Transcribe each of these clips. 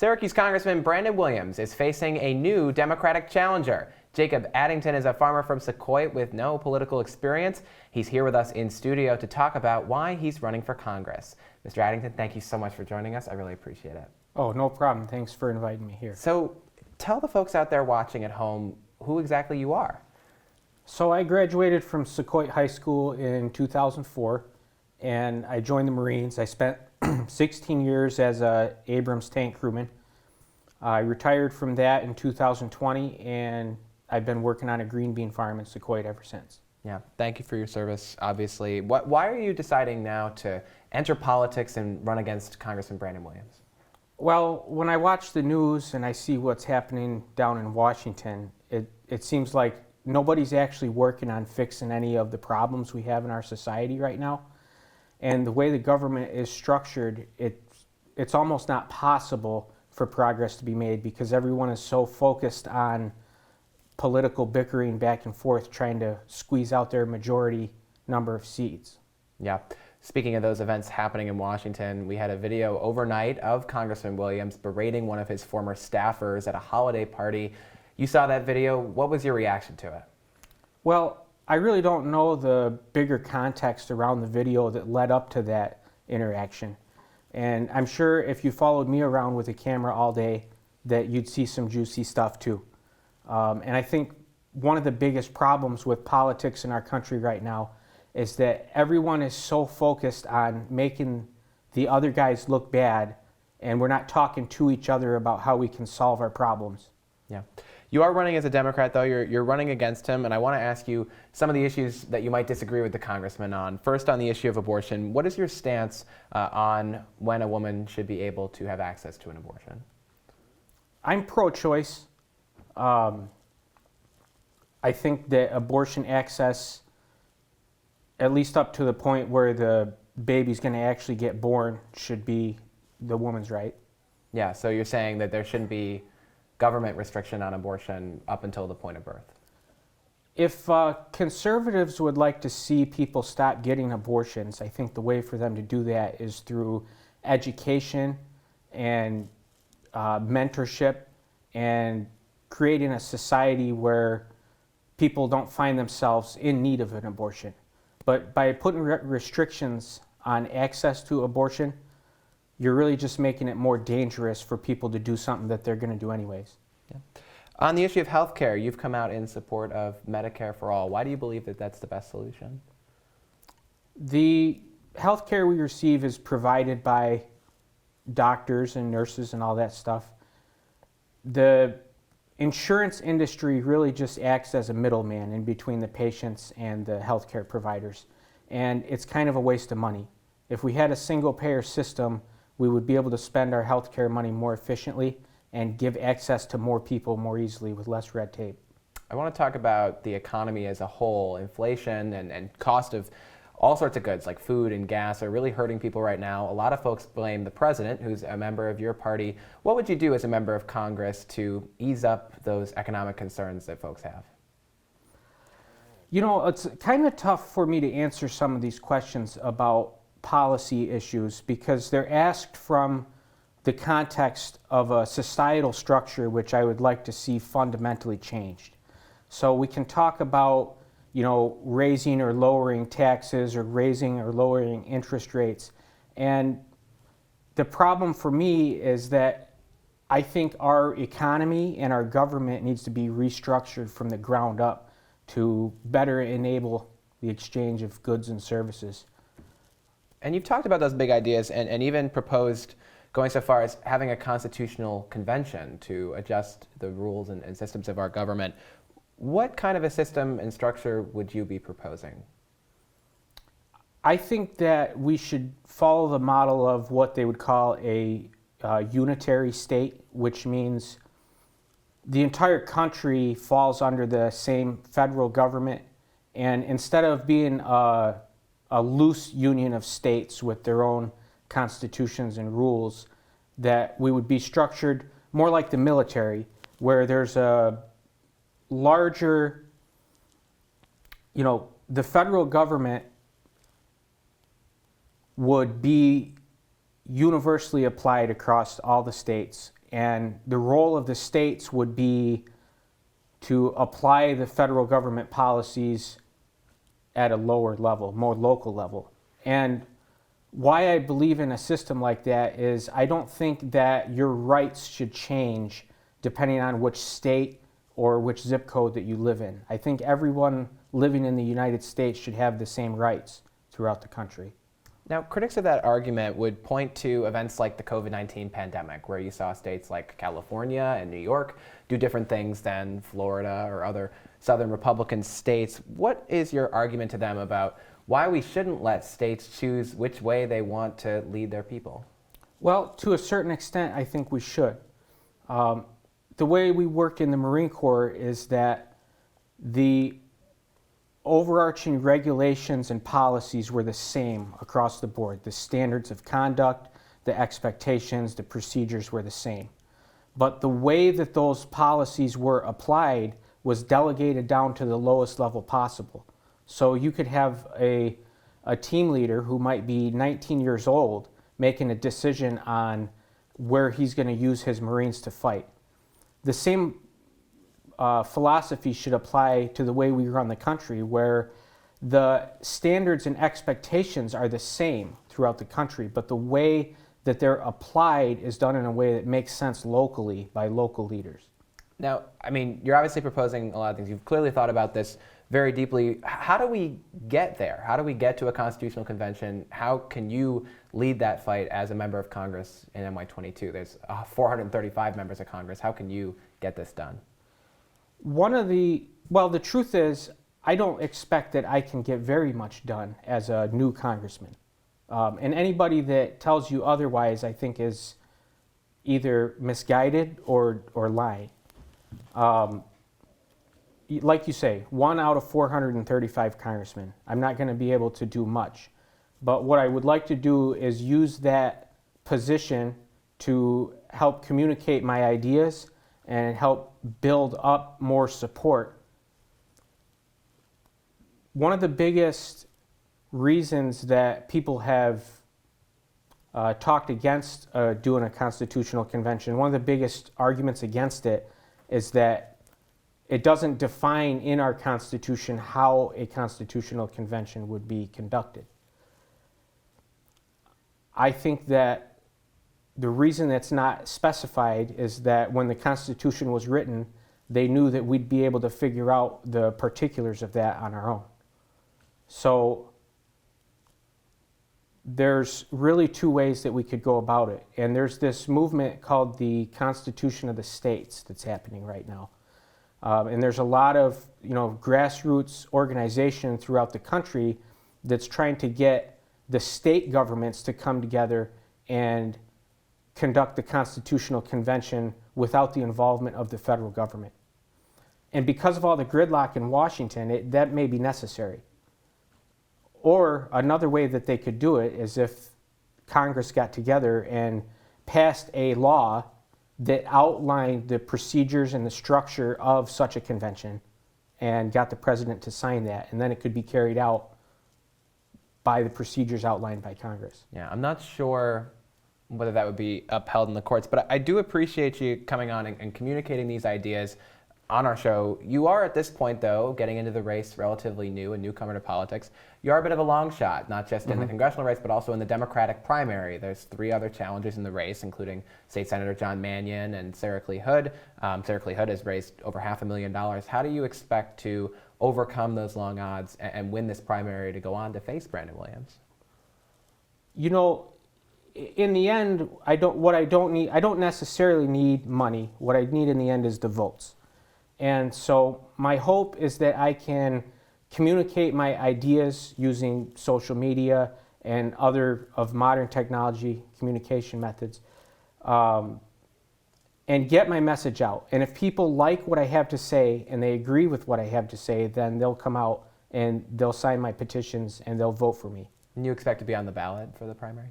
Syracuse Congressman Brandon Williams is facing a new Democratic challenger. Jacob Addington is a farmer from Secaucus with no political experience. He's here with us in studio to talk about why he's running for Congress. Mr. Addington, thank you so much for joining us. I really appreciate it. Oh, no problem. Thanks for inviting me here. So tell the folks out there watching at home who exactly you are. So I graduated from Secaucus High School in 2004, and I joined the Marines. I spent 16 years as a Abrams tank crewman. I retired from that in 2020, and I've been working on a green bean farm in Secaucus ever since. Yeah, thank you for your service, obviously. Why are you deciding now to enter politics and run against Congressman Brandon Williams? Well, when I watch the news and I see what's happening down in Washington, it seems like nobody's actually working on fixing any of the problems we have in our society right now. And the way the government is structured, it's almost not possible for progress to be made because everyone is so focused on political bickering back and forth, trying to squeeze out their majority number of seats. Yeah. Speaking of those events happening in Washington, we had a video overnight of Congressman Williams berating one of his former staffers at a holiday party. You saw that video. What was your reaction to it? Well, I really don't know the bigger context around the video that led up to that interaction. And I'm sure if you followed me around with a camera all day, that you'd see some juicy stuff too. And I think one of the biggest problems with politics in our country right now is that everyone is so focused on making the other guys look bad, and we're not talking to each other about how we can solve our problems. Yeah. You are running as a Democrat, though. You're running against him, and I want to ask you some of the issues that you might disagree with the congressman on. First, on the issue of abortion, what is your stance on when a woman should be able to have access to an abortion? I'm pro-choice. I think that abortion access, at least up to the point where the baby's going to actually get born, should be the woman's right. Yeah, so you're saying that there shouldn't be government restriction on abortion up until the point of birth. If conservatives would like to see people stop getting abortions, I think the way for them to do that is through education and mentorship and creating a society where people don't find themselves in need of an abortion. But by putting restrictions on access to abortion, you're really just making it more dangerous for people to do something that they're going to do anyways. Yeah. On the issue of health care, you've come out in support of Medicare for all. Why do you believe that that's the best solution? The health care we receive is provided by doctors and nurses and all that stuff. The insurance industry really just acts as a middleman in between the patients and the healthcare providers, and it's kind of a waste of money. If we had a single-payer system, we would be able to spend our healthcare money more efficiently and give access to more people more easily with less red tape. I want to talk about the economy as a whole. Inflation and cost of all sorts of goods like food and gas are really hurting people right now. A lot of folks blame the president, who's a member of your party. What would you do as a member of Congress to ease up those economic concerns that folks have? You know, it's kind of tough for me to answer some of these questions about policy issues because they're asked from the context of a societal structure which I would like to see fundamentally changed. So we can talk about, you know, raising or lowering taxes or raising or lowering interest rates. And the problem for me is that I think our economy and our government needs to be restructured from the ground up to better enable the exchange of goods and services. And you've talked about those big ideas and even proposed going so far as having a constitutional convention to adjust the rules and systems of our government. What kind of a system and structure would you be proposing? I think that we should follow the model of what they would call a unitary state, which means the entire country falls under the same federal government, and instead of being a loose union of states with their own constitutions and rules, that we would be structured more like the military, where there's a larger, you know, the federal government would be universally applied across all the states, and the role of the states would be to apply the federal government policies at a lower level, more local level. And why I believe in a system like that is I don't think that your rights should change depending on which state or which zip code that you live in. I think everyone living in the United States should have the same rights throughout the country. Now, critics of that argument would point to events like the COVID-19 pandemic, where you saw states like California and New York do different things than Florida or other Southern Republican states. What is your argument to them about why we shouldn't let states choose which way they want to lead their people? Well, to a certain extent, I think we should. The way we work in the Marine Corps is that the overarching regulations and policies were the same across the board. The standards of conduct, the expectations, the procedures were the same. But the way that those policies were applied was delegated down to the lowest level possible. So you could have a team leader who might be 19 years old making a decision on where he's going to use his Marines to fight. The same philosophy should apply to the way we run the country, where the standards and expectations are the same throughout the country, but the way that they're applied is done in a way that makes sense locally by local leaders. Now, I mean, you're obviously proposing a lot of things. You've clearly thought about this very deeply. How do we get there? How do we get to a constitutional convention? How can you lead that fight as a member of Congress in NY22? There's 435 members of Congress. How can you get this done? The truth is, I don't expect that I can get very much done as a new congressman. And anybody that tells you otherwise, I think, is either misguided or lying. Like you say, 1 out of 435 congressmen. I'm not going to be able to do much. But what I would like to do is use that position to help communicate my ideas and help build up more support. One of the biggest reasons that people have talked against doing a constitutional convention, one of the biggest arguments against it is that it doesn't define in our Constitution how a constitutional convention would be conducted. I think that the reason that's not specified is that when the Constitution was written, they knew that we'd be able to figure out the particulars of that on our own. So there's really two ways that we could go about it. And there's this movement called the Constitution of the States that's happening right now. And there's a lot of grassroots organization throughout the country that's trying to get the state governments to come together and conduct the Constitutional Convention without the involvement of the federal government. And because of all the gridlock in Washington, that may be necessary. Or another way that they could do it is if Congress got together and passed a law that outlined the procedures and the structure of such a convention and got the president to sign that, and then it could be carried out by the procedures outlined by Congress. Yeah, I'm not sure whether that would be upheld in the courts, but I do appreciate you coming on and communicating these ideas on our show. You are at this point, though, getting into the race relatively new, a newcomer to politics. You are a bit of a long shot, not just in the congressional race, but also in the Democratic primary. There's 3 other challengers in the race, including State Senator John Mannion and Sarah Clee Hood. Sarah Clee Hood has raised over $500,000. How do you expect to overcome those long odds and win this primary to go on to face Brandon Williams? In the end, I don't necessarily need money. What I need in the end is the votes. And so my hope is that I can communicate my ideas using social media and other of modern technology communication methods, and get my message out. And if people like what I have to say and they agree with what I have to say, then they'll come out and they'll sign my petitions and they'll vote for me. And you expect to be on the ballot for the primary?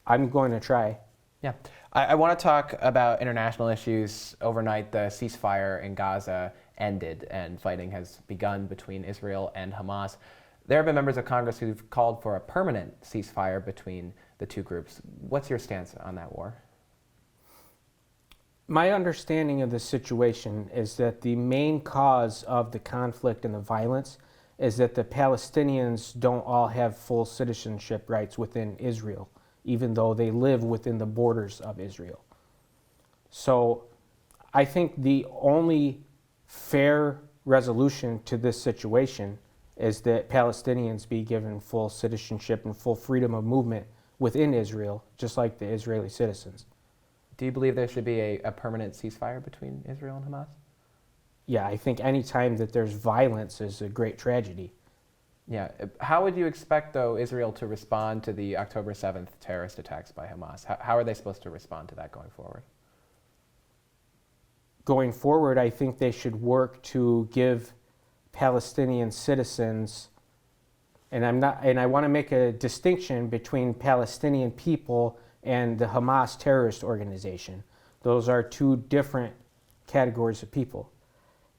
I'm going to try. Yeah. I want to talk about international issues. Overnight, the ceasefire in Gaza ended and fighting has begun between Israel and Hamas. There have been members of Congress who've called for a permanent ceasefire between the two groups. What's your stance on that war? My understanding of the situation is that the main cause of the conflict and the violence is that the Palestinians don't all have full citizenship rights within Israel, even though they live within the borders of Israel. So I think the only fair resolution to this situation is that Palestinians be given full citizenship and full freedom of movement within Israel, just like the Israeli citizens. Do you believe there should be a permanent ceasefire between Israel and Hamas? Yeah, I think any time that there's violence is a great tragedy. Yeah. How would you expect, though, Israel to respond to the October 7th terrorist attacks by Hamas? How are they supposed to respond to that going forward? Going forward, I think they should work to give Palestinian citizens, and I want to make a distinction between Palestinian people and the Hamas terrorist organization. Those are two different categories of people.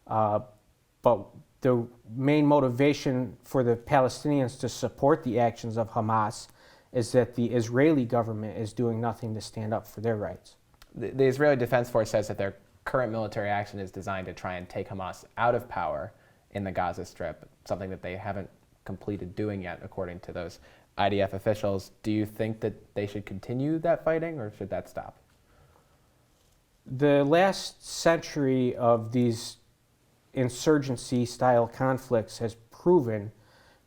But the main motivation for the Palestinians to support the actions of Hamas is that the Israeli government is doing nothing to stand up for their rights. The Israeli Defense Force says that their current military action is designed to try and take Hamas out of power in the Gaza Strip, something that they haven't completed doing yet, according to those IDF officials. Do you think that they should continue that fighting, or should that stop? The last century of these insurgency-style conflicts has proven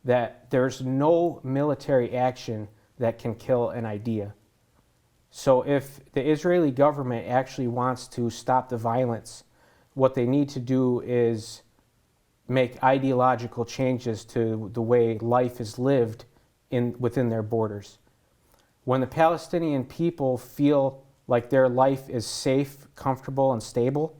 that there's no military action that can kill an idea. So if the Israeli government actually wants to stop the violence, what they need to do is make ideological changes to the way life is lived within their borders. When the Palestinian people feel like their life is safe, comfortable, and stable,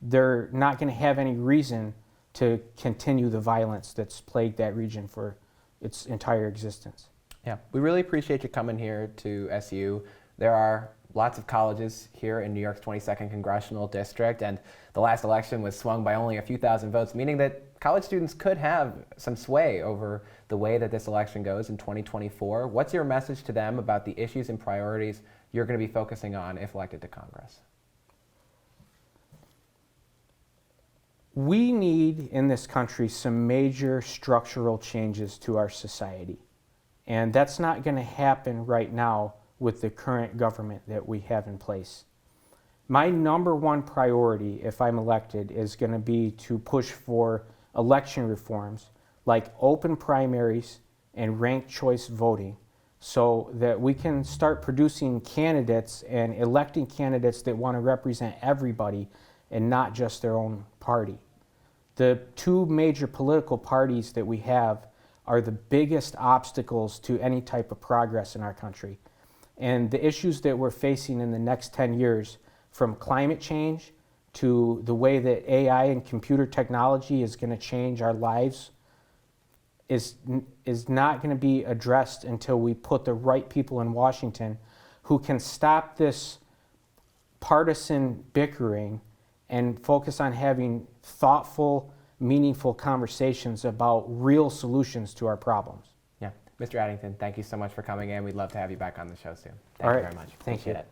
they're not going to have any reason to continue the violence that's plagued that region for its entire existence. Yeah, we really appreciate you coming here to SU. There are lots of colleges here in New York's 22nd Congressional District, and the last election was swung by only a few thousand votes, meaning that college students could have some sway over the way that this election goes in 2024. What's your message to them about the issues and priorities you're going to be focusing on if elected to Congress? We need in this country some major structural changes to our society. And that's not going to happen right now with the current government that we have in place. My number one priority, if I'm elected, is going to be to push for election reforms like open primaries and ranked choice voting, so that we can start producing candidates and electing candidates that want to represent everybody and not just their own party. The two major political parties that we have are the biggest obstacles to any type of progress in our country. And the issues that we're facing in the next 10 years, from climate change to the way that AI and computer technology is going to change our lives, is not going to be addressed until we put the right people in Washington who can stop this partisan bickering and focus on having thoughtful, meaningful conversations about real solutions to our problems. Yeah. Mr. Addington, thank you so much for coming in. We'd love to have you back on the show soon. All right. Thank you very much. Thank Appreciate you. it.